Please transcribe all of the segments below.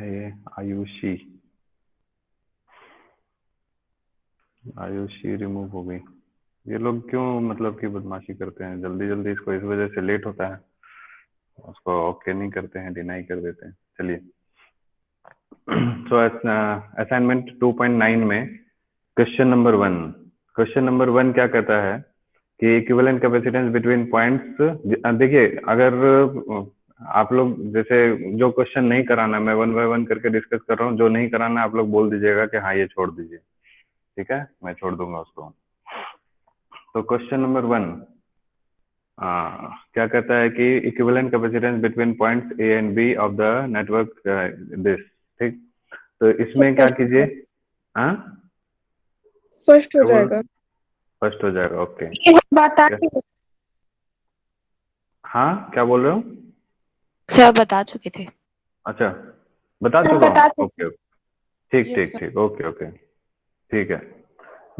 है ये? आयुषी, आयुषी रिमूव हो गई। ये लोग क्यों मतलब कि बदमाशी करते हैं जल्दी जल्दी, इसको इस वजह से लेट होता है, उसको ओके नहीं करते हैं, डिनाई कर देते हैं। चलिए, सो असाइनमेंट 2.9 में क्वेश्चन नंबर 1, क्वेश्चन नंबर 1 क्या कहता है कि इक्विवेलेंट कैपेसिटेंस बिटवीन पॉइंट्स। देखिए, अगर आप लोग जैसे जो क्वेश्चन नहीं कराना, मैं वन बाय वन करके डिस्कस कर रहा हूँ, जो नहीं कराना आप लोग बोल दीजिएगा कि हाँ ये छोड़ दीजिए, ठीक है, मैं छोड़ दूंगा उसको। तो क्वेश्चन नंबर 1 क्या कहता है कि equivalent capacitance between points A and B of the network this, ठीक। तो इसमें क्या कीजिए, हाँ फर्स्ट हो क्या बोल, जाएगा। फर्स्ट हो जाएगा, ओके। ये बता हाँ क्या बोल रहे हो? सर बता चुके थे। अच्छा, बता सर चुका बता हूँ, चुके। ओके ओके, ठीक यस ठीक सर। ठीक, ओके ओके, ठीक है।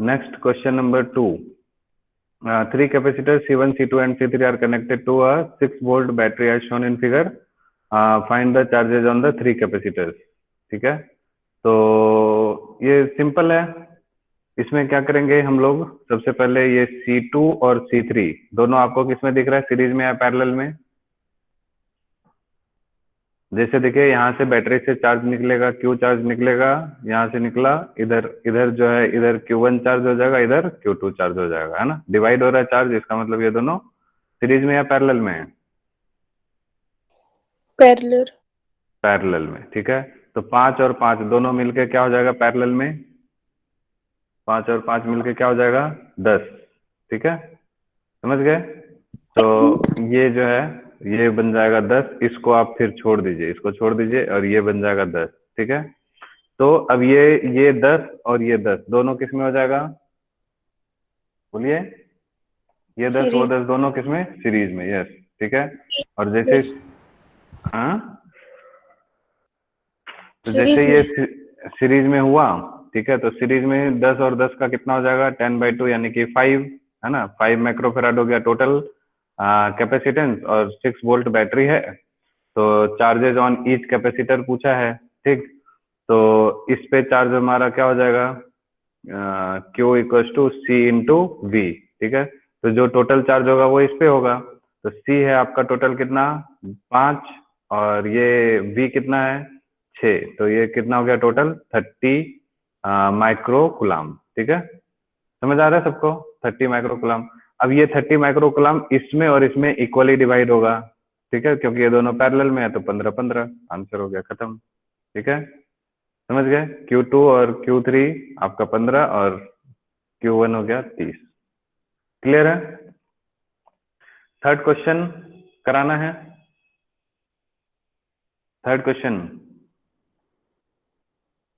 Next question number 2, three capacitors C1, C2 and C3 are connected to a 6 volt battery as shown in figure. Find the charges on the three capacitors, ठीक है। तो ये simple है, इसमें क्या करेंगे हम लोग, सबसे पहले ये C2 और C3 दोनों आपको किसमें दिख रहा है, सीरीज में या पैरेलल में? जैसे देखिए, यहाँ से बैटरी से चार्ज निकलेगा, Q चार्ज निकलेगा, यहाँ से निकला, इधर इधर जो है, इधर Q1 चार्ज हो जाएगा, इधर Q2 चार्ज हो जाएगा, है ना, डिवाइड हो रहा है चार्ज, इसका मतलब ये दोनों सीरीज में या पैरेलल में है? पैरेलल। पैरेलल में, ठीक है। तो 5 और 5 दोनों मिलके क्या हो जाएगा पैरेलल में? 5 और 5 मिलके क्या हो जाएगा? 10, ठीक है, समझ गए? तो ये जो है, ये बन जाएगा 10, इसको आप फिर छोड़ दीजिए, इसको छोड़ दीजिए, और ये बन जाएगा 10, ठीक है। तो अब ये 10 और ये 10 दोनों किस में हो जाएगा, बोलिए? ये 10 वो सीरीज। 10 दोनों किस में? सीरीज में, यस, ठीक है। और जैसे, यस। हाँ, तो जैसे सीरीज ये में। सीरीज में हुआ, ठीक है, तो सीरीज में 10 और 10 का कितना हो जाएगा, 10/2 यानी कि 5, है ना, 5 माइक्रोफेराड हो गया टोटल कैपेसिटेंस, और 6 वोल्ट बैटरी है। तो चार्जेज ऑन ईच कैपेसिटर पूछा है, ठीक। तो इस पे चार्ज हमारा क्या हो जाएगा, Q equal to C into V, ठीक है। तो जो टोटल चार्ज होगा वो इस पे होगा, तो सी है आपका टोटल कितना, 5, और ये वी कितना है, 6, तो ये कितना हो गया टोटल, 30 माइक्रो कुलाम, ठीक है। समझ आ रहा है सबको? 30 माइक्रो कुलाम। अब ये 30 माइक्रो कुलाम इसमें और इसमें इक्वली डिवाइड होगा, ठीक है, क्योंकि ये दोनों पैरेलल में है, तो 15-15 आंसर हो गया, खत्म, ठीक है। समझ गए? Q2 और Q3 आपका 15 और Q1 हो गया 30। क्लियर है? थर्ड क्वेश्चन कराना है, थर्ड क्वेश्चन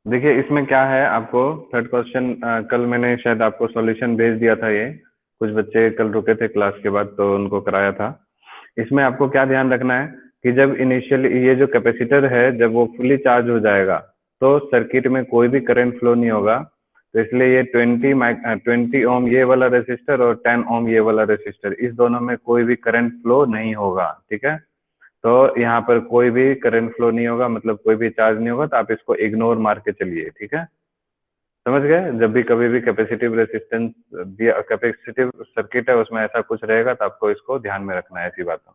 देखिए, इसमें क्या है आपको, थर्ड क्वेश्चन कल मैंने शायद आपको सॉल्यूशन भेज दिया था, ये कुछ बच्चे कल रुके थे क्लास के बाद, तो उनको कराया था। इसमें आपको क्या ध्यान रखना है कि जब इनिशियली ये जो कैपेसिटर है, जब वो फुली चार्ज हो जाएगा, तो सर्किट में कोई भी करंट फ्लो नहीं होगा। तो इसलिए ये 20 ओम ये वाला रेसिस्टर और 10 ओम ये वाला रेसिस्टर, इस दोनों में कोई भी करंट फ्लो नहीं होगा, ठीक है। तो यहाँ पर कोई भी करंट फ्लो नहीं होगा, मतलब कोई भी चार्ज नहीं होगा, तो आप इसको इग्नोर मार के चलिए, ठीक है। समझ गए? जब भी कभी भी कैपेसिटिव रेसिस्टेंस दिया, कैपेसिटिव सर्किट है, उसमें ऐसा कुछ रहेगा, तो आपको इसको ध्यान में रखना है, ऐसी बातों।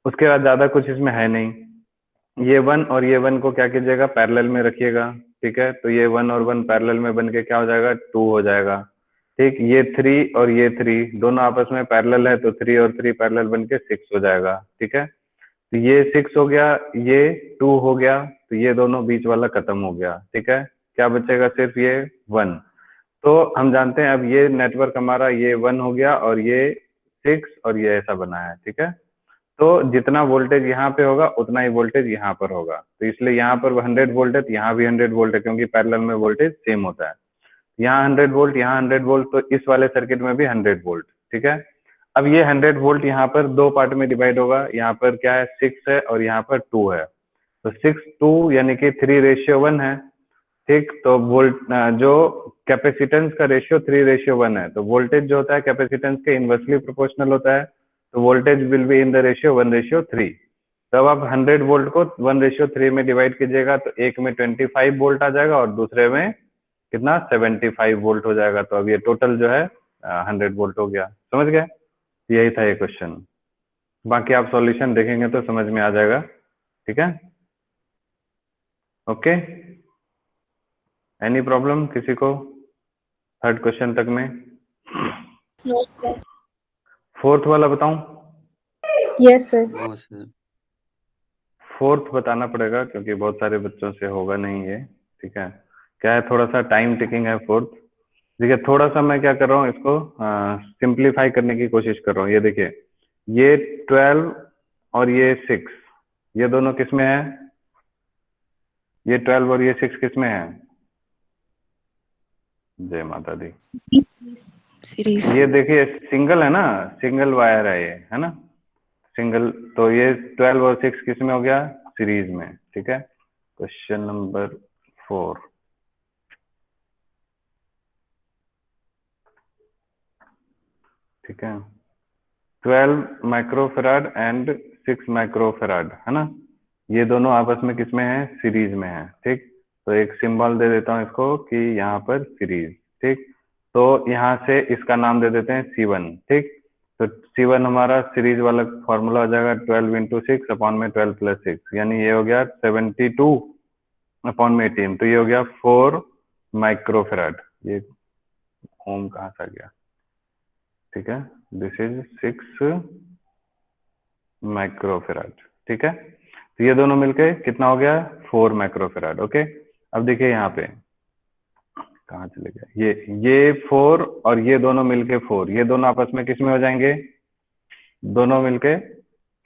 उसके बाद ज्यादा कुछ इसमें है नहीं। ये 1 और ये 1 को क्या कीजिएगा, पैरेलल में रखिएगा, ठीक है। तो ये 1 और 1 पैरेलल में बन के क्या हो जाएगा, 2 हो जाएगा, ठीक। ये 3 और ये 3 दोनों आपस में पैरेलल है, तो 3 और 3 पैरेलल बन के 6 हो जाएगा, ठीक है। तो ये 6 हो गया, ये 2 हो गया, तो ये दोनों बीच वाला खत्म हो गया, ठीक है। क्या बचेगा, सिर्फ ये 1। तो हम जानते हैं अब ये नेटवर्क हमारा, ये 1 हो गया, और ये 6, और ये ऐसा बना है, ठीक है। तो जितना वोल्टेज यहाँ पे होगा उतना ही वोल्टेज यहाँ पर होगा, तो इसलिए यहाँ पर 100 वोल्ट है, तो यहाँ भी 100 वोल्ट है, क्योंकि पैरेलल में वोल्टेज सेम होता है। यहाँ 100 वोल्ट, यहाँ 100 वोल्ट, तो इस वाले सर्किट में भी 100 वोल्ट, ठीक है। अब ये 100 वोल्ट यहाँ पर दो पार्ट में डिवाइड होगा, यहाँ पर क्या है, 6 है, और यहाँ पर 2 है, तो 6:2 यानी कि 3:1 है, ठीक। तो वोल्ट जो कैपेसिटेंस का रेशियो 3:1 है, तो वोल्टेज जो होता है कैपेसिटेंस के इनवर्सली प्रोपोर्शनल होता है, तो voltage will be in the ratio 1:3। तब आप 100 वोल्ट को 1:3 में डिवाइड कीजिएगा तो एक में 25 वोल्ट आ जाएगा और दूसरे में कितना 75 वोल्ट हो जाएगा। तो अब ये टोटल जो है 100 वोल्ट हो गया। समझ गए? यही था ये क्वेश्चन। बाकी आप सॉल्यूशन देखेंगे तो समझ में आ जाएगा। ठीक है, ओके। एनी प्रॉब्लम किसी को थर्ड क्वेश्चन तक में? No, sir. फोर्थ वाला बताऊं? Yes, sir. No sir. Fourth बताना पड़ेगा क्योंकि बहुत सारे बच्चों से होगा नहीं ये। ठीक है, क्या है, थोड़ा सा टाइम टेकिंग है फोर्थ। देखिए थोड़ा सा मैं क्या कर रहा हूँ, इसको सिंप्लीफाई करने की कोशिश कर रहा हूँ। ये देखिए, ये 12 और ये 6, ये दोनों किस में है? ये 12 और ये 6 किस में है? जय माता दी। सीरीज। ये देखिए सिंगल है ना, सिंगल वायर है ये, है ना, सिंगल। तो ये 12 और 6 किस में हो गया? सीरीज में। ठीक है, क्वेश्चन नंबर 4। ठीक है, 12 माइक्रोफेराड एंड 6 माइक्रोफेराड, है ना, ये दोनों आपस में किस में है? सीरीज में है। ठीक, तो एक सिंबल दे देता हूँ इसको कि यहाँ पर सीरीज। ठीक, तो यहाँ से इसका नाम दे देते हैं C1। ठीक, तो C1 हमारा सीरीज वाला फॉर्मूला हो जाएगा 12 इंटू 6 अपॉन में 12 प्लस 6, यानी ये हो गया 72 अपॉन में 18। तो ये हो गया 4 माइक्रोफेराड। ये ओम कहाँ से आ गया? ठीक है, दिस इज 6 माइक्रोफेराड। ठीक है, तो ये दोनों मिलके कितना हो गया? 4 माइक्रोफेराड। ओके, अब देखिए यहाँ पे कहाँ चले गया, ये 4 और ये दोनों मिलके 4, ये दोनों आपस में किस में हो जाएंगे? दोनों मिलके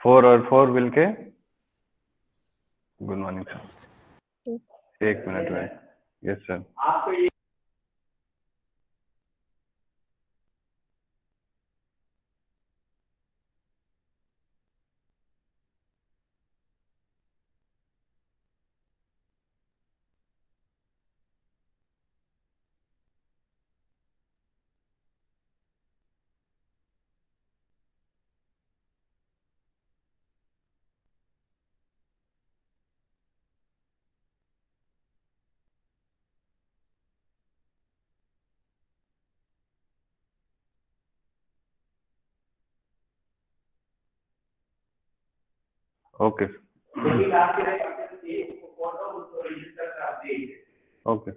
4 और 4 मिलके, गुड मॉर्निंग सर, एक मिनट में। Yes sir. Okay okay.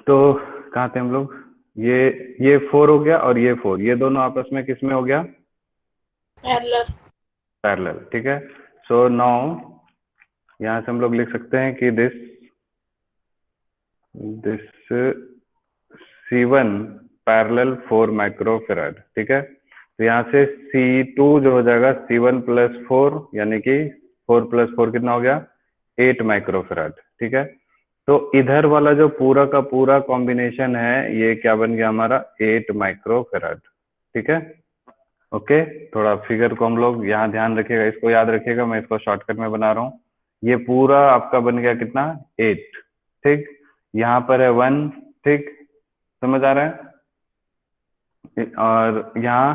तो कहाँ थे हम लोग? ये 4 हो गया और ये 4, ये दोनों आपस में किस में हो गया? Parallel. पैरेलल। ठीक है, सो नाउ यहाँ से हम लोग लिख सकते हैं कि दिस C1 पैरेलल 4 माइक्रोफेराड। ठीक है, तो यहाँ से C2 जो हो जाएगा C1 प्लस 4, यानी कि 4 प्लस 4 कितना हो गया? 8 माइक्रोफेराड। ठीक है, तो इधर वाला जो पूरा का पूरा कॉम्बिनेशन है ये क्या बन गया हमारा? 8 माइक्रोफेराड। ठीक है, ओके। थोड़ा फिगर को हम लोग यहाँ ध्यान रखिएगा, इसको याद रखिएगा, मैं इसको शॉर्टकट में बना रहा हूँ। ये पूरा आपका बन गया कितना? 8। ठीक, यहाँ पर है 1। ठीक, समझ आ रहा है? और यहाँ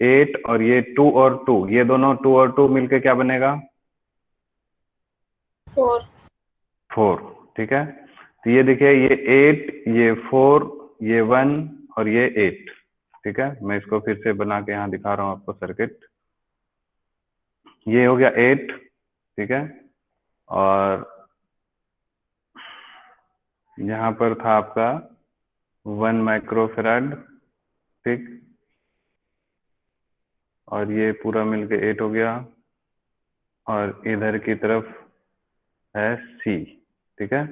8 और ये 2 और 2, ये दोनों 2 और 2 मिलके क्या बनेगा? 4. 4। ठीक है, तो ये देखिए, ये 8, ये 4, ये 1 और ये 8। ठीक है, मैं इसको फिर से बना के यहाँ दिखा रहा हूँ आपको सर्किट। ये हो गया 8। ठीक है, और यहाँ पर था आपका 1 माइक्रोफेराड। ठीक, और ये पूरा मिलके 8 हो गया, और इधर की तरफ है C। ठीक है,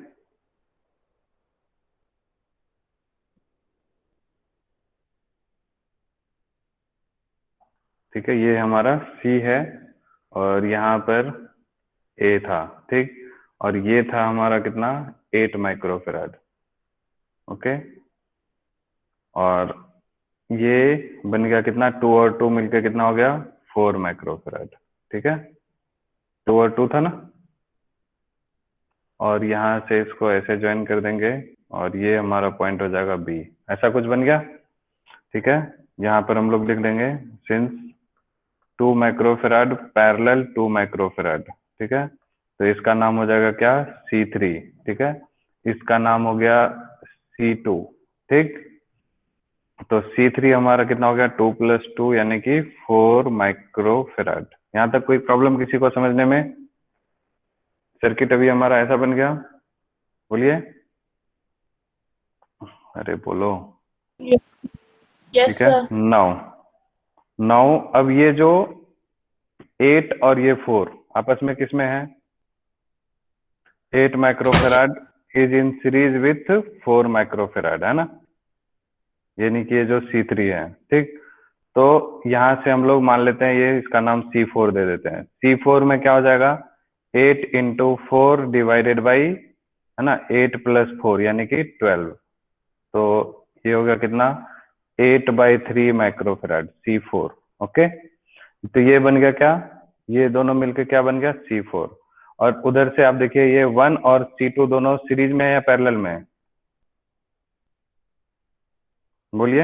ठीक है, ये हमारा C है, और यहाँ पर A था। ठीक, और ये था हमारा कितना? 8 माइक्रोफेराड। ओके, और ये बन गया कितना? 2 और 2 मिलकर कितना हो गया? 4 माइक्रोफेराड। ठीक है, 2 और 2 था ना, और यहाँ से इसको ऐसे ज्वाइन कर देंगे, और ये हमारा पॉइंट हो जाएगा B। ऐसा कुछ बन गया। ठीक है, यहाँ पर हम लोग लिख देंगे सिंस 2 माइक्रोफेराड पैरेलल 2 माइक्रोफेराड, ठीक है। तो इसका नाम हो जाएगा क्या, C3, ठीक है। इसका नाम हो गया C2, ठीक। तो C3 हमारा कितना हो गया, 2 + 2 यानी कि 4 माइक्रोफेराड। यहाँ तक कोई प्रॉब्लम किसी को समझने में? सर्किट अभी हमारा ऐसा बन गया, बोलिए, अरे बोलो। Yes, ठीक है, sir. 9 अब ये जो 8 और ये 4 आपस में किसमें है, 8 microfarad is in series with 4 microfarad, है ना, यानी कि ये जो C3 है, ठीक। तो यहां से हम लोग मान लेते हैं ये इसका नाम C4 दे देते हैं। C4 में क्या हो जाएगा, 8 × 4 डिवाइडेड बाई, है ना, 8 + 4 यानी कि 12। तो ये हो गया कितना, 8/3 माइक्रोफेराड C4, ओके। तो ये बन गया क्या, ये दोनों मिलकर क्या बन गया, C4। और उधर से आप देखिए ये 1 और C2 दोनों सीरीज में है या पैरेलल में है, बोलिए।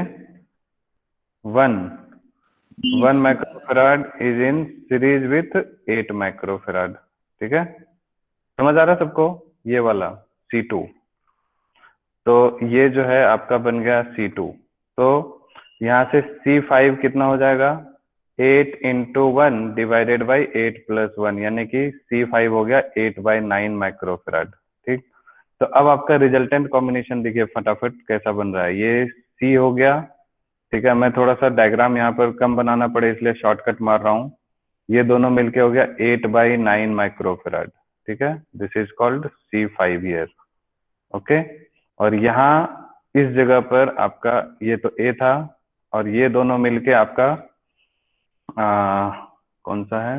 1 microfarad is in series with 8 microfarad, ठीक है। समझ आ रहा है सबको, ये वाला C2। तो ये जो है आपका बन गया C2। तो यहाँ से C5 कितना हो जाएगा, 8 × 1 डिवाइडेड बाई 8 + 1 यानी कि C5 हो गया 8/9 माइक्रोफेराड, ठीक। तो अब आपका रिजल्टेंट कॉम्बिनेशन देखिए फटाफट कैसा बन रहा है, ये C हो गया, ठीक है। मैं थोड़ा सा डायग्राम यहाँ पर कम बनाना पड़े इसलिए शॉर्टकट मार रहा हूँ। ये दोनों मिलके हो गया 8/9 माइक्रोफेराड, ठीक है। This is called C5 here, okay. और यहाँ इस जगह पर आपका ये तो A था और ये दोनों मिलके आपका कौन सा है,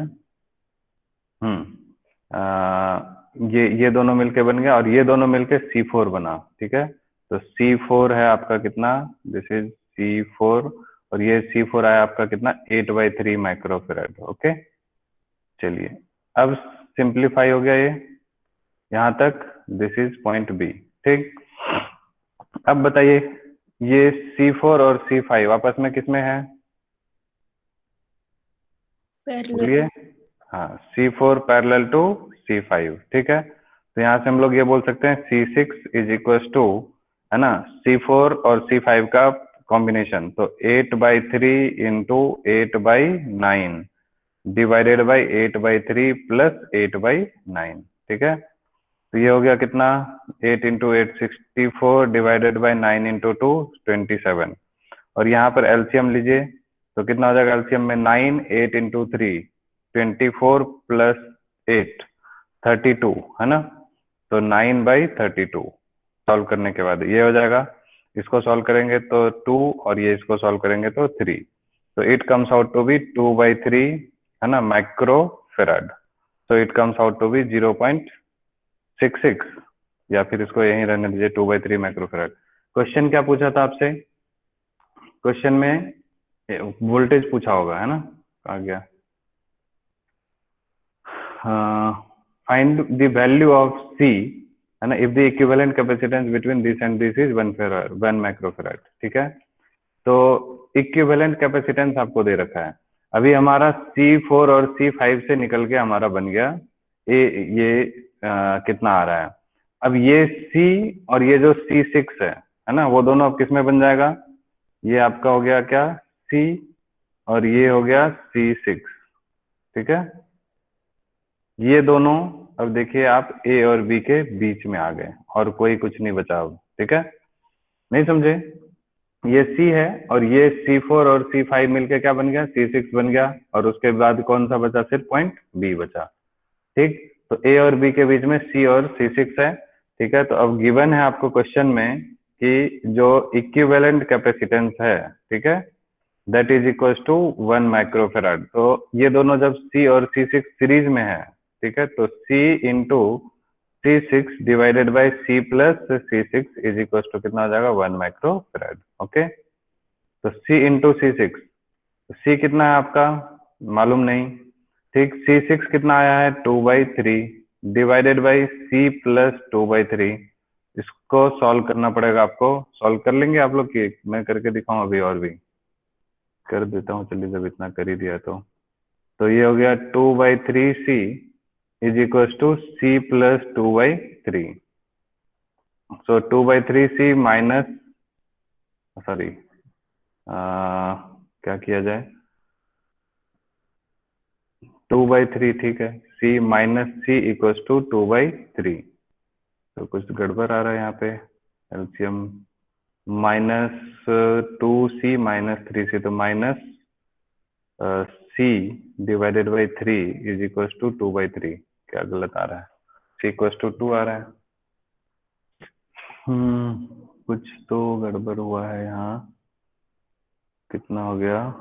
ये दोनों मिलके बन गया और ये दोनों मिलके C4 बना, ठीक है। तो C4 है आपका कितना, दिस इज C4, और ये C4 आया आपका कितना, 8/3 माइक्रोफेराड, ओके। चलिए अब सिंप्लीफाई हो गया ये यहाँ तक, दिस इज पॉइंट B, ठीक। अब बताइए ये C4 और C5 आपस में किसमें है, Parallel. बोलिए। हाँ, C4 पैरेलल टू C5, ठीक है। तो यहाँ से हम लोग ये बोल सकते हैं C6 इज इक्वल टू, है ना, C4 और C5 का कॉम्बिनेशन। तो 8/3 × 8/9 डिवाइडेड बाई 8/3 + 8/9, ठीक है। तो ये हो गया कितना, 8 × 8 64 डिवाइडेड बाई 9 × 2 27। और यहाँ पर एलसीएम लीजिए तो कितना हो जाएगा एलसीएम में, 9 8 × 3 24 + 8 32, है ना। तो 9/32 सॉल्व करने के बाद ये हो जाएगा, इसको सॉल्व करेंगे तो 2 और ये इसको सॉल्व करेंगे तो 3। तो it comes out to be 2/3, है ना, माइक्रोफेराड। तो it comes out to be 0.66, या फिर इसको यहीं रहने दीजिए 2/3 माइक्रोफेराड। क्वेश्चन क्या पूछा था आपसे, क्वेश्चन में वोल्टेज पूछा होगा, है ना, आ गया, find the value of C, है ना, if the equivalent capacitance between this and this is 1 microfarad, ठीक है। तो इक्विवेलेंट कैपेसिटेंस आपको दे रखा है, अभी हमारा C4 और C5 से निकल के हमारा बन गया ये कितना आ रहा है। अब ये C और ये जो C6 है ना, वो दोनों अब किस में बन जाएगा, ये आपका हो गया क्या, C और ये हो गया C6, ठीक है। ये दोनों अब देखिए आप A और B के बीच में आ गए और कोई कुछ नहीं बचा अब, ठीक है, नहीं समझे। ये C है और ये C4 और C5 मिलके क्या बन गया, C6 बन गया, और उसके बाद कौन सा बचा, सिर्फ पॉइंट B बचा, ठीक। तो A और B के बीच में C और C6 है, ठीक है। तो अब गिवन है आपको क्वेश्चन में कि जो इक्विवेलेंट कैपेसिटेंस है, ठीक है, that is equal to 1 microfarad. तो ये दोनों जब C और C6 सीरीज में है, ठीक है, तो C × C6 divided by C + C6 is equal to कितना हो जाएगा, 1 माइक्रोफेराड, ओके। तो C × C6, C कितना है आपका मालूम नहीं, ठीक। C6 कितना आया है, 2/3 डिवाइडेड बाई C + 2/3। इसको सॉल्व करना पड़ेगा आपको, सॉल्व कर लेंगे आप लोग की, मैं करके दिखाऊं अभी और भी, कर देता हूँ, चलिए जब इतना कर ही दिया तो ये हो गया 2/3c is equal to c plus 2/3। So 2/3c minus, sorry क्या किया जाए, 2/3, ठीक है, c minus c equal to 2/3। तो कुछ गड़बड़ आ रहा है यहाँ पे, LCM minus 2c minus 3c, तो minus c divided by 3 is equal to 2/3। क्या गलत आ रहा है, c इक्वल टू 2 आ रहा है। कुछ तो गड़बड़ हुआ है यहाँ। कितना हो गया,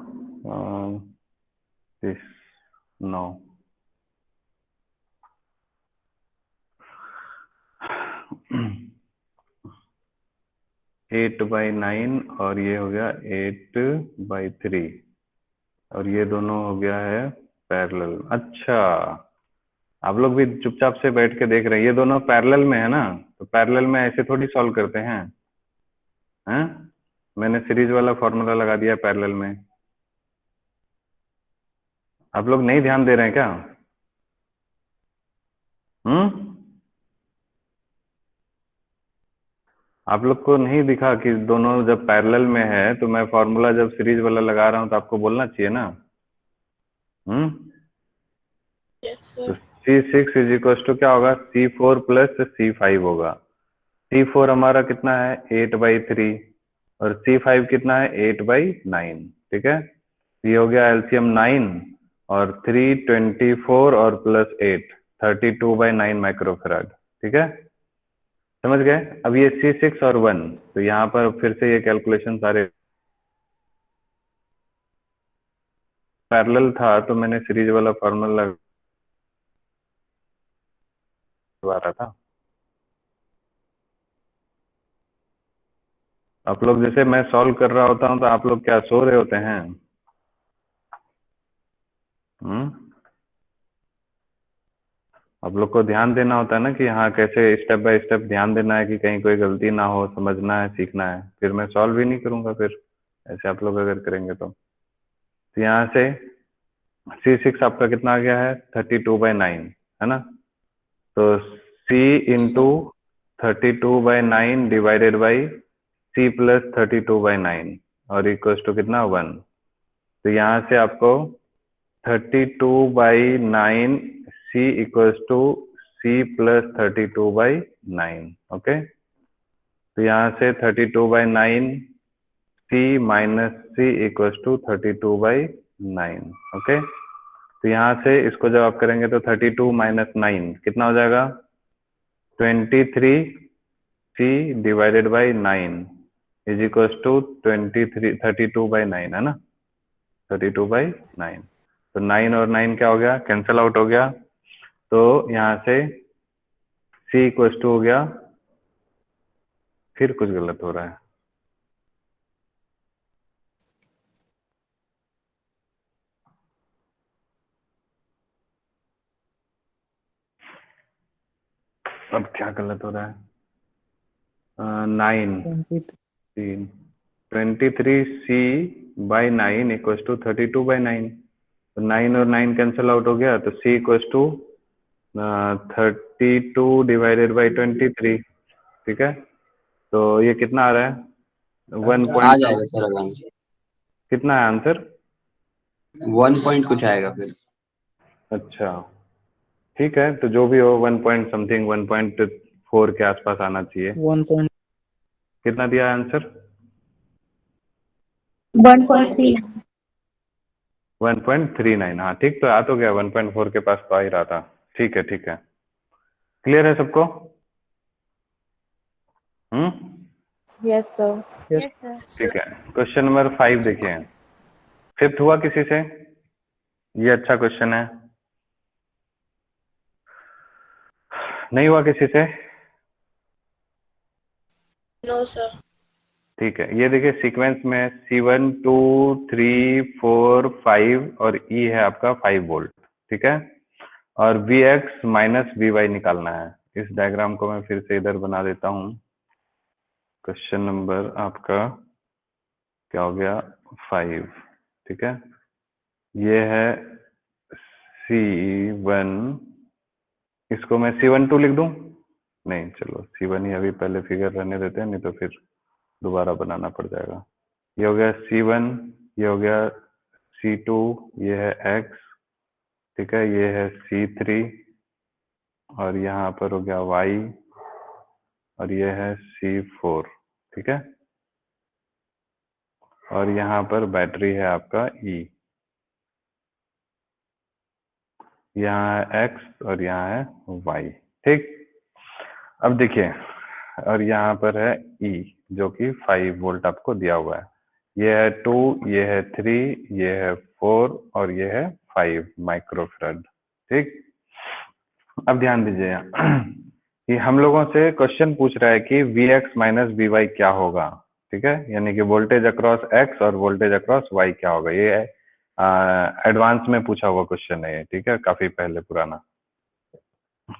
9। एट बाई 9 और ये हो गया 8/3 और ये दोनों हो गया है पैरेलल। अच्छा, आप लोग भी चुपचाप से बैठ के देख रहे हैं, ये दोनों पैरेलल में है ना, तो पैरेलल में ऐसे थोड़ी सॉल्व करते हैं, हैं? मैंने सीरीज वाला फॉर्मूला लगा दिया पैरेलल में। आप लोग नहीं ध्यान दे रहे हैं क्या? आप लोग को नहीं दिखा कि दोनों जब पैरेलल में है तो मैं फॉर्मूला जब सीरीज वाला लगा रहा हूं तो आपको बोलना चाहिए ना। Yes, तो sir. C6 is equal to क्या होगा, C4 प्लस C5 होगा। C4 हमारा कितना है, 8/3 और C5 कितना है, 8/9। ठीक है, ये हो गया एलसीएम 9 और 3 24 और प्लस 8 32/9 माइक्रोफेराड। ठीक है, समझ गए? अब ये C6 और 1, तो यहाँ पर फिर से ये कैलकुलेशन सारे पैरेलल था तो मैंने सीरीज वाला फॉर्मूला लगवा रहा था। आप लोग जैसे मैं सॉल्व कर रहा होता हूँ तो आप लोग क्या सो रहे होते हैं? आप लोग को ध्यान देना होता है ना कि हाँ कैसे स्टेप बाय स्टेप ध्यान देना है कि कहीं कोई गलती ना हो, समझना है, सीखना है, फिर मैं सॉल्व ही नहीं करूंगा फिर ऐसे आप लोग अगर करेंगे तो यहाँ से C6 आपका कितना आ गया है, 32/9 है ना, तो C into 32/9 divided by C plus 32/9 और इक्वल टू कितना, 1। तो यहाँ से आपको 32/9 C equals to C plus 32/9। Okay, तो यहाँ से 32/9 C minus C equals to 32/9। Okay, तो यहाँ से इसको जब आप करेंगे तो 32 माइनस 9 कितना हो जाएगा, 23C divided by 9 is equals to 32/9 है ना, 32/9। तो 9 और 9 क्या हो गया, कैंसिल आउट हो गया, तो यहाँ से C इक्वल्स टू हो गया, फिर कुछ गलत हो रहा है, अब क्या गलत हो रहा है, 9 23C/9 इक्वल्स टू 32/9। तो 9 और 9 कैंसिल आउट हो गया, तो C equals to 32 divided by 23। ठीक है, तो ये कितना आ रहा है, 1 आ पॉइंट, जाएगा सर आराम से, कितना है आंसर, 1 पॉइंट कुछ आएगा फिर। अच्छा ठीक है, तो जो भी हो 1 पॉइंट समथिंग 1.4 के आसपास आना चाहिए। 1. कितना दिया है आंसर, 1.3. 1.39। हाँ ठीक, तो आ तो गया, 1.4 के पास तो आ ही रहा था। ठीक है ठीक है, क्लियर है सबको? Yes, sir. Yes. ठीक है, क्वेश्चन नंबर 5 देखिए, 5th हुआ किसी से, ये अच्छा क्वेश्चन है, नहीं हुआ किसी से? No, sir. ठीक है, ये देखिए सीक्वेंस में C1 2 3 4 5 और E है आपका 5 वोल्ट। ठीक है, और Vx माइनस Vy निकालना है। इस डायग्राम को मैं फिर से इधर बना देता हूँ। क्वेश्चन नंबर आपका क्या हो गया, 5। ठीक है, ये है C1, इसको मैं C12 लिख दूं? नहीं, चलो C1 ही अभी पहले फिगर रहने देते हैं, नहीं तो फिर दोबारा बनाना पड़ जाएगा। ये हो गया C1, ये हो गया C2, ये है X, ठीक है, ये है C3 और यहाँ पर हो गया Y और ये है C4, ठीक है, और यहाँ पर बैटरी है आपका E, यहाँ है X और यहाँ है Y, ठीक। अब देखिए, और यहाँ पर है E जो कि 5 वोल्ट आपको दिया हुआ है, ये है 2, ये है 3, ये है 4 और ये है 5 माइक्रोफैराड, ठीक। अब ध्यान दीजिए कि हम लोगों से क्वेश्चन पूछ रहा है कि Vx माइनस Vy क्या होगा, ठीक है, यानी कि वोल्टेज अक्रॉस X और वोल्टेज अक्रॉस Y क्या होगा। ये एडवांस में पूछा हुआ क्वेश्चन है, ठीक है, काफी पहले पुराना।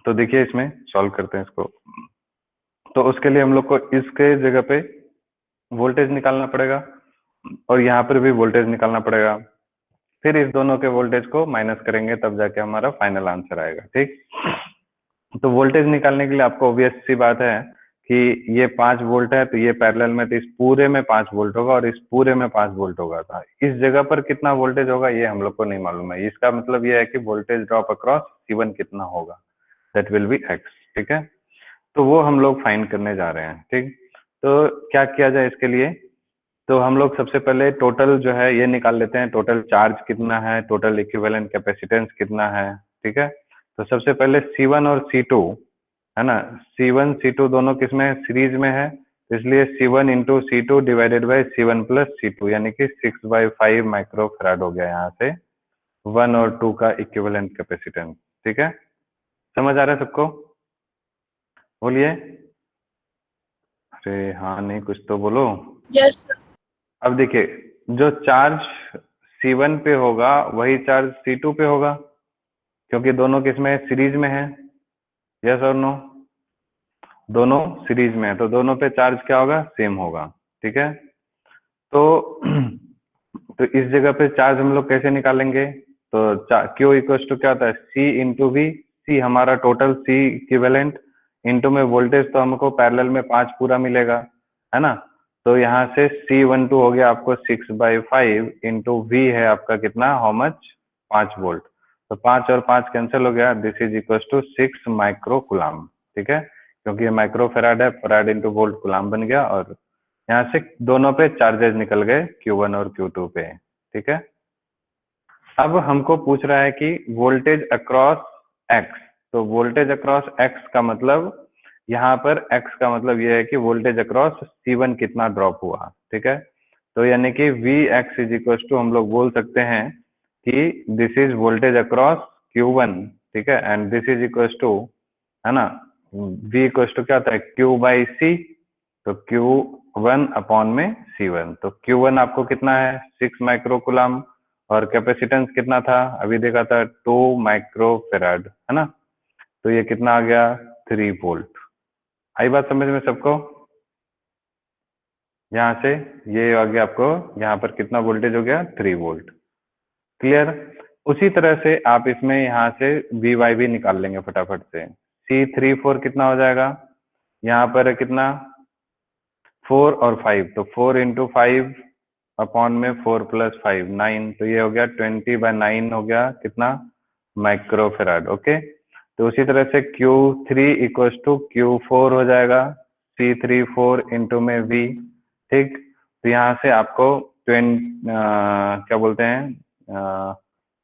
तो देखिए, इसमें सॉल्व करते हैं इसको। तो उसके लिए हम लोग को इसके जगह पे वोल्टेज निकालना पड़ेगा और यहाँ पर भी वोल्टेज निकालना पड़ेगा, फिर इस दोनों के वोल्टेज को माइनस करेंगे, तब जाके हमारा फाइनल आंसर आएगा, ठीक। तो वोल्टेज निकालने के लिए आपको ऑब्वियस सी बात है कि ये 5 वोल्ट है, तो ये पैरेलल में, तो इस पूरे में 5 वोल्ट होगा और इस पूरे में 5 वोल्ट होगा। था इस जगह पर कितना वोल्टेज होगा ये हम लोग को नहीं मालूम है। इसका मतलब ये है कि वोल्टेज ड्रॉप अक्रॉस C1 कितना होगा, दैट विल बी X, ठीक है। तो वो हम लोग फाइंड करने जा रहे हैं, ठीक। तो क्या किया जाए इसके लिए? तो हम लोग सबसे पहले टोटल जो है ये निकाल लेते हैं, टोटल चार्ज कितना है, टोटल इक्विवेलेंट कैपेसिटेंस कितना है, ठीक है। तो सबसे पहले C1 और C2 है ना, C1 C2 दोनों किसमें सीरीज में है, इसलिए C1 into C2 divided by C1 plus C2 यानी कि 6/5 माइक्रोफैराड हो गया यहाँ से 1 और 2 का इक्विवेलेंट कैपेसिटेंस, ठीक है। समझ आ रहा है सबको? बोलिए। अरे हाँ नहीं, कुछ तो बोलो। Yes, sir. अब देखिए, जो चार्ज C1 पे होगा वही चार्ज C2 पे होगा, क्योंकि दोनों किसमें सीरीज में है। यस और नो? दोनों सीरीज में है, तो दोनों पे चार्ज क्या होगा, सेम होगा, ठीक है। तो तो इस जगह पे चार्ज हम लोग कैसे निकालेंगे? तो Q इक्वल टू क्या होता है, C इंटू V। C हमारा टोटल C इक्विवेलेंट इंटू में वोल्टेज, तो हमको पैरेलल में 5 पूरा मिलेगा, है ना। तो यहाँ से C12 हो गया आपको 6/5 इंटू V है आपका कितना, हाउ मच, 5 वोल्ट। तो 5 और 5 कैंसिल हो गया, this is equal to 6 micro coulomb, ठीक है, क्योंकि ये माइक्रोफैराड है, फैराड इंटू वोल्ट कुलाम बन गया। और यहाँ से दोनों पे चार्जेस निकल गए, Q1 और Q2 पे, ठीक है। अब हमको पूछ रहा है कि वोल्टेज अक्रॉस X, तो वोल्टेज अक्रॉस X का मतलब, यहाँ पर X का मतलब ये है कि वोल्टेज अक्रॉस C1 कितना ड्रॉप हुआ, ठीक है। तो यानी कि Vx इज इक्वल टू हम लोग बोल सकते हैं कि this is voltage across Q1, ठीक है, and this is equal to, है ना, V इक्वल टू क्या होता है, Q/C, तो Q1 अपॉन में C1। तो Q1 आपको कितना है, 6 माइक्रोकुलाम, और कैपेसिटेंस कितना था, अभी देखा था 2 माइक्रोफैराड, है ना। तो ये कितना आ गया, 3 वोल्ट। आई बात समझ में सबको? यहाँ से ये आ गया आपको, यहाँ पर कितना वोल्टेज हो गया, 3 वोल्ट। क्लियर? उसी तरह से आप इसमें यहाँ से Vy भी निकाल लेंगे फटाफट से। C34 कितना हो जाएगा, यहाँ पर कितना, 4 और 5, तो 4 इंटू 5 अपॉन में 4 प्लस 5 9, तो ये हो गया 20/9 हो गया कितना, माइक्रोफैराड, ओके। तो उसी तरह से Q3 इक्वल टू Q4 हो जाएगा, C34 इंटू में V, ठीक। तो यहाँ से आपको क्या बोलते हैं,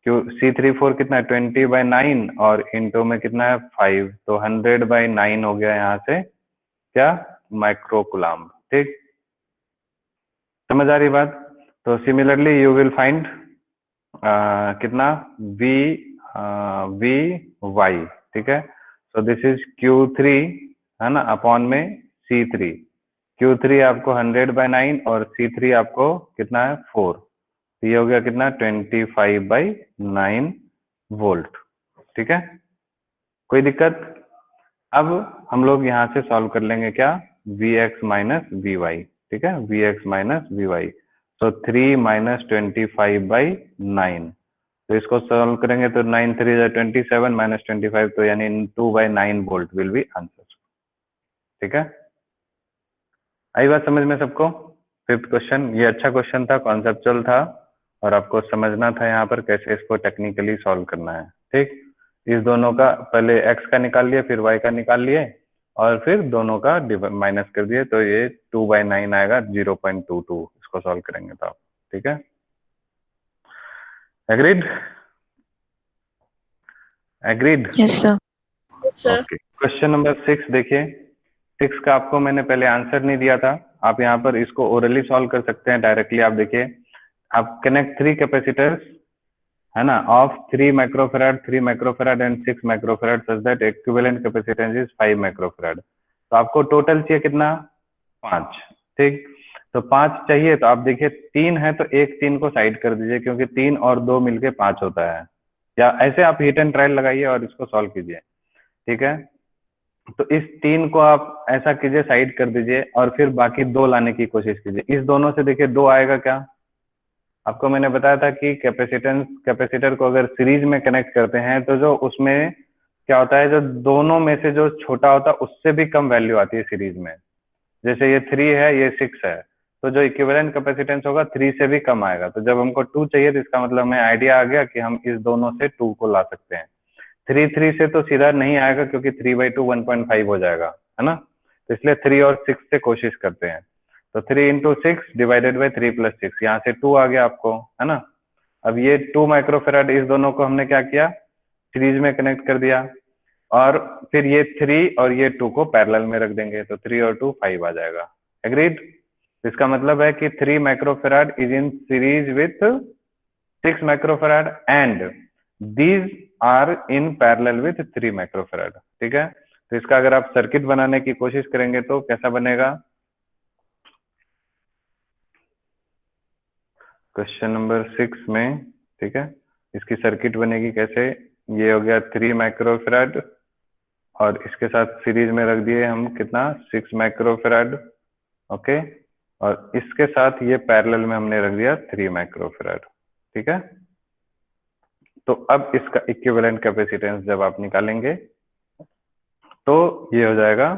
C34 कितना है, 20/9 और इंटू में कितना है 5, तो 100/9 हो गया यहाँ से क्या, माइक्रोकुलाम, ठीक। समझ आ रही बात? तो सिमिलरली यू विल फाइंड कितना, Vy, ठीक है। सो दिस इज Q3, है ना, अपॉन में C3। Q3 आपको 100/9 और C3 आपको कितना है, 4, तो ये हो गया कितना, 25/9 वोल्ट, ठीक है। कोई दिक्कत? अब हम लोग यहाँ से सॉल्व कर लेंगे क्या, Vx माइनस Vy, ठीक है, Vx माइनस Vy। तो 3 माइनस 25/9, तो इसको सॉल्व करेंगे तो 9 3 27 माइनस 25, तो यानी 2/9 वोल्ट विल बी आंसर। ठीक है, आई बात समझ में सबको? फिफ्थ क्वेश्चन, ये अच्छा क्वेश्चन था, कॉन्सेप्चुअल था, और आपको समझना था यहाँ पर कैसे इसको टेक्निकली सॉल्व करना है। ठीक, इस दोनों का पहले x का निकाल लिए, फिर y का निकाल लिए, और फिर दोनों का माइनस कर दिए, तो ये 2/9 आएगा, 0.22, इसको सॉल्व करेंगे तो आप। ठीक है, agreed? Agreed? Yes, sir. Yes, sir. Okay, question number 6 देखिए। 6 का आपको मैंने पहले आंसर नहीं दिया था, आप यहाँ पर इसको ओरली सॉल्व कर सकते हैं डायरेक्टली। आप देखिए, आप कनेक्ट 3 कैपेसिटर्स, है ना, of 3 microfarad, 3 microfarad and 6 microfarad such that equivalent capacitance is 5 microfarad. तो आपको टोटल चाहिए कितना? 5। ठीक, तो 5 चाहिए, तो आप देखिए 3 है, तो एक 3 को साइड कर दीजिए, क्योंकि 3 और 2 मिलके 5 होता है। या ऐसे आप हिट एंड ट्रायल लगाइए और इसको सॉल्व कीजिए। ठीक है, तो इस 3 को आप ऐसा कीजिए, साइड कर दीजिए, और फिर बाकी 2 लाने की कोशिश कीजिए। इस दोनों से देखिए 2 आएगा क्या? आपको मैंने बताया था कि कैपेसिटर को अगर सीरीज में कनेक्ट करते हैं तो जो उसमें क्या होता है, जो दोनों में से जो छोटा होता है उससे भी कम वैल्यू आती है सीरीज में। जैसे ये 3 है, ये 6 है, तो जो इक्विवेलेंट कैपेसिटेंस होगा 3 से भी कम आएगा। तो जब हमको 2 चाहिए, तो इसका मतलब हमें आइडिया आ गया कि हम इस दोनों से 2 को ला सकते हैं। 3 से तो सीधा नहीं आएगा, क्योंकि 3/2 1.5 हो जाएगा, है ना, तो इसलिए 3 और 6 से कोशिश करते हैं। तो 3 × 6 डिवाइडेड बाई 3 + 6, यहाँ से 2 आ गया आपको, है ना। अब ये 2 माइक्रोफेराड, इस दोनों को हमने क्या किया, सीरीज में कनेक्ट कर दिया, और फिर ये 3 और ये 2 को पैरेलल में रख देंगे, तो 3 और 2 5 आ जाएगा। एग्रीड? इसका मतलब है कि 3 microfarad is in series with 6 microfarad and these are in parallel with 3 microfarad. ठीक है, तो इसका अगर आप सर्किट बनाने की कोशिश करेंगे तो कैसा बनेगा? क्वेश्चन नंबर 6 में, ठीक है, इसकी सर्किट बनेगी कैसे? ये हो गया 3 माइक्रोफेराड, और इसके साथ सीरीज में रख दिए हम कितना, 6 माइक्रोफेराड। ओके, और इसके साथ ये पैरेलल में हमने रख दिया 3 माइक्रोफेराड। ठीक है, तो अब इसका इक्विवेलेंट कैपेसिटेंस जब आप निकालेंगे तो ये हो जाएगा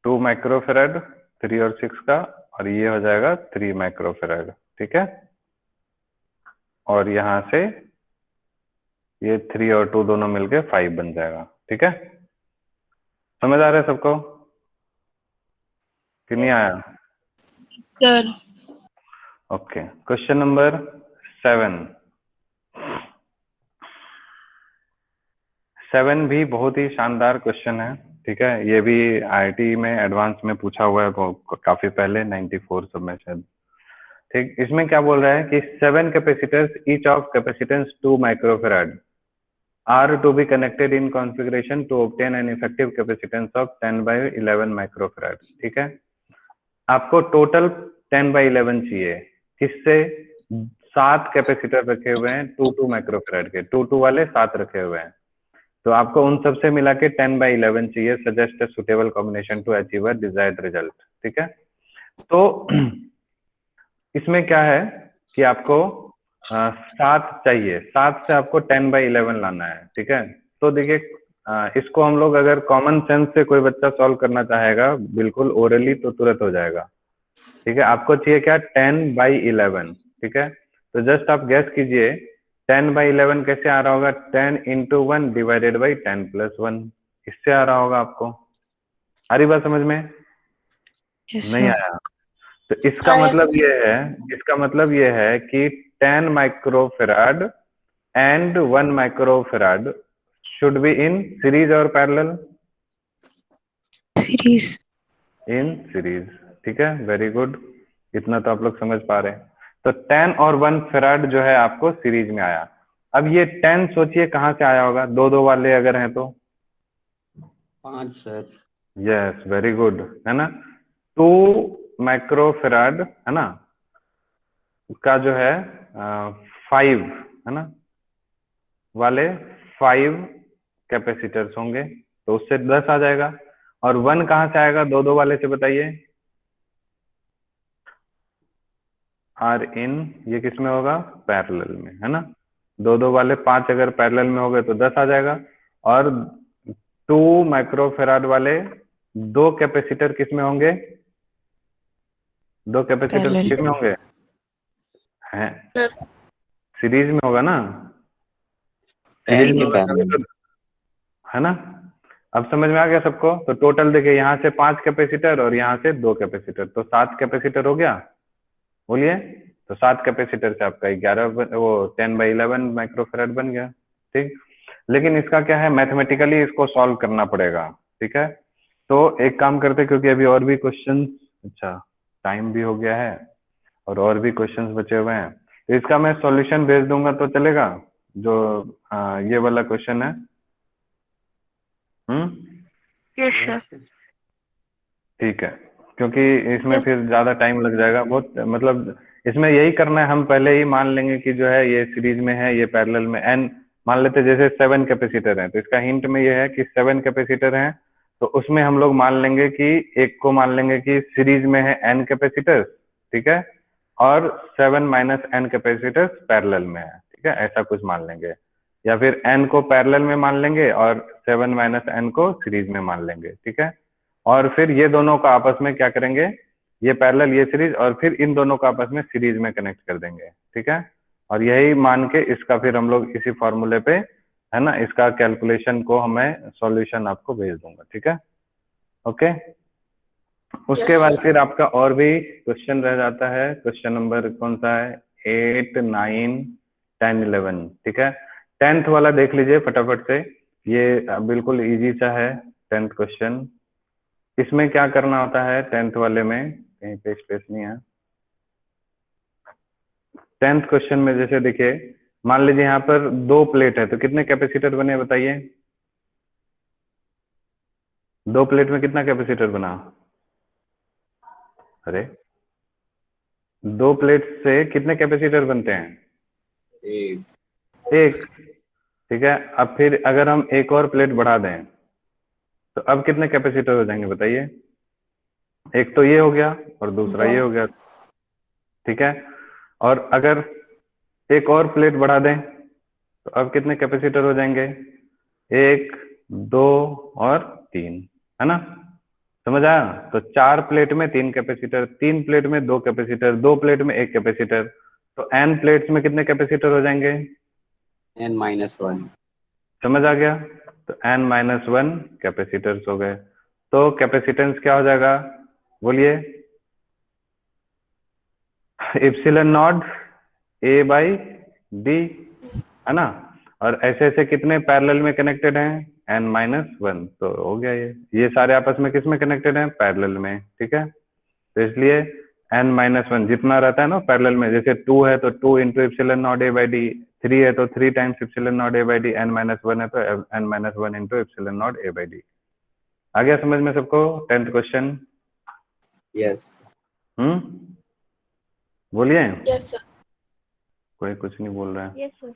2 माइक्रोफेराड 3 और 6 का, और ये हो जाएगा 3 माइक्रोफेराड। ठीक है, और यहाँ से ये 3 और 2 दोनों मिलके 5 बन जाएगा। ठीक है, समझ आ रहा है सबको कि नहीं आया? Sir. ओके, क्वेश्चन नंबर 7 भी बहुत ही शानदार क्वेश्चन है। ठीक है, ये भी आईआईटी में एडवांस में पूछा हुआ है, काफी पहले 94 सब में शायद। ठीक, इसमें क्या बोल रहा है कि 7 capacitors each of capacitance 2 microfarad are to be connected in configuration to obtain an effective capacitance of 10/11 microfarad. ठीक है, आपको टोटल 10/11 चाहिए, किससे? 7 कैपेसिटर रखे हुए हैं 2 माइक्रोफेराड के, 2 वाले 7 रखे हुए हैं, तो आपको उन सबसे मिला के 10/11 चाहिए। Suggest a suitable combination to achieve a desired result. ठीक है, तो इसमें क्या है कि आपको 7 चाहिए, 7 से आपको 10/11 लाना है। ठीक है, तो देखिए इसको हम लोग अगर कॉमन सेंस से कोई बच्चा सॉल्व करना चाहेगा बिल्कुल ओरली, तो तुरंत हो जाएगा। ठीक है, आपको चाहिए क्या, 10/11। ठीक है, तो जस्ट आप गैस कीजिए 10/11 कैसे आ रहा होगा? 10 × 1 डिवाइडेड बाई 10 + 1, इससे आ रहा होगा आपको। आ रही बात समझ में? Yes, नहीं sir. आया? तो इसका मतलब ये है, इसका मतलब ये है कि 10 microfarad and 1 microfarad should be in series और पैरेलल? Series. In series. ठीक है, वेरी गुड, इतना तो आप लोग समझ पा रहे हैं। तो 10 और 1 फेराड जो है आपको सीरीज में आया। अब ये 10 सोचिए कहाँ से आया होगा, 2 वाले अगर हैं तो? 5 सर। यस, वेरी गुड, है ना। 2 माइक्रोफेराड, है ना, उसका जो है 5, है ना, वाले 5 कैपेसिटर्स होंगे, तो उससे 10 आ जाएगा। और 1 कहाँ से आएगा 2 वाले से, बताइए? आर इन, ये किस में होगा? पैरेलल में, है ना। दो दो वाले 5 अगर पैरेलल में हो गए तो 10 आ जाएगा। और 2 माइक्रोफेराड वाले 2 कैपेसिटर किस में होंगे? 2 कैपेसिटर Parallel. किस में होंगे? हैं, सर सीरीज में होगा ना। 10 सीरीज में के होगा तभी पैरेलल। तो, है ना। अब समझ में आ गया सबको? तो टोटल देखिए, यहाँ से 5 कैपेसिटर और यहाँ से 2 कैपेसिटर, तो 7 कैपेसिटर हो गया। बोलिए, तो 7 कैपेसिटर से आपका 10/11 माइक्रोफेराड बन गया। ठीक, लेकिन इसका क्या है, मैथमेटिकली इसको सॉल्व करना पड़ेगा। ठीक है, तो एक काम करते, क्योंकि अभी और भी क्वेश्चन, अच्छा टाइम भी हो गया है और भी क्वेश्चंस बचे हुए हैं, तो इसका मैं सॉल्यूशन भेज दूंगा तो चलेगा, जो ये वाला क्वेश्चन है। Yes sir. ठीक है, क्योंकि इसमें Yes. फिर ज्यादा टाइम लग जाएगा बहुत, मतलब इसमें यही करना है, हम पहले ही मान लेंगे कि जो है ये सीरीज में है, ये पैरेलल में। एन मान लेते, जैसे 7 कैपेसिटर हैं, तो इसका हिंट में ये है कि 7 कैपेसिटर हैं, तो उसमें हम लोग मान लेंगे कि एक को मान लेंगे कि सीरीज में है n कैपेसिटर, ठीक है, और 7 माइनस एन कैपेसिटर्स पैरेलल में है। ठीक है, ऐसा कुछ मान लेंगे, या फिर n को पैरेलल में मान लेंगे और 7 माइनस एन को सीरीज में मान लेंगे। ठीक है, और फिर ये दोनों का आपस में क्या करेंगे, ये पैरेलल ये सीरीज, और फिर इन दोनों का आपस में सीरीज में कनेक्ट कर देंगे। ठीक है, और यही मान के इसका फिर हम लोग इसी फॉर्मूले पे, है ना, इसका कैलकुलेशन को हमें सॉल्यूशन आपको भेज दूंगा। ठीक है, ओके। उसके बाद फिर आपका और भी क्वेश्चन रह जाता है। क्वेश्चन नंबर कौन सा है? 8, 9, 10, 11। ठीक है, 10th वाला देख लीजिए फटाफट से, ये बिल्कुल इजी सा है 10th क्वेश्चन। इसमें क्या करना होता है 10th वाले में, कहीं पे स्पेस नहीं है। 10th क्वेश्चन में जैसे देखिए, मान लीजिए यहाँ पर 2 प्लेट है, तो कितने कैपेसिटर बने बताइए? 2 प्लेट में कितना कैपेसिटर बना? अरे, 2 प्लेट से कितने कैपेसिटर बनते हैं? एक। ठीक है, अब फिर अगर हम एक और प्लेट बढ़ा दें, तो अब कितने कैपेसिटर हो जाएंगे बताइए? एक तो ये हो गया और दूसरा ये हो गया। ठीक है, और अगर एक और प्लेट बढ़ा दें, तो अब कितने कैपेसिटर हो जाएंगे? 1, 2 और 3, है ना। समझ आया? तो 4 प्लेट में 3 कैपेसिटर, 3 प्लेट में 2 कैपेसिटर, 2 प्लेट में 1 कैपेसिटर, तो n प्लेट्स में कितने कैपेसिटर हो जाएंगे? n-1। समझ आ गया? तो n-1 कैपेसिटर्स हो गए। तो कैपेसिटेंस क्या हो जाएगा? बोलिए, इप्सिलन नॉट a बाई d, है ना। और ऐसे ऐसे कितने पैरेलल में कनेक्टेड हैं? n-1। तो हो गया ये सारे आपस में किस में कनेक्टेड हैं? पैरेलल में। ठीक है, तो इसलिए n-1 जितना रहता है ना पैरेलल में, जैसे 2 है तो 2 into epsilon not a by D, 3 है तो 3 times epsilon not a by D, n-1 है तो n-1 into epsilon not a by D. आ गया समझ में सबको 10th क्वेश्चन? यस। बोलिए, यस सर। कोई कुछ नहीं बोल रहा है। Yes sir.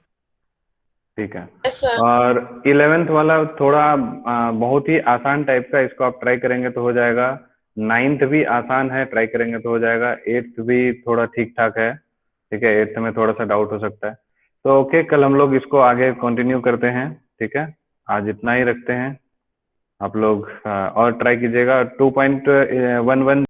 ठीक है, यस सर। और 11th वाला थोड़ा बहुत ही आसान टाइप का, इसको आप ट्राई करेंगे तो हो जाएगा। 9th भी आसान है, ट्राई करेंगे तो हो जाएगा। 8th भी थोड़ा ठीक ठाक है। ठीक है, 8th में थोड़ा सा डाउट हो सकता है। तो ओके, कल हम लोग इसको आगे कंटिन्यू करते हैं। ठीक है, आज इतना ही रखते हैं। आप लोग और ट्राई कीजिएगा। 2.11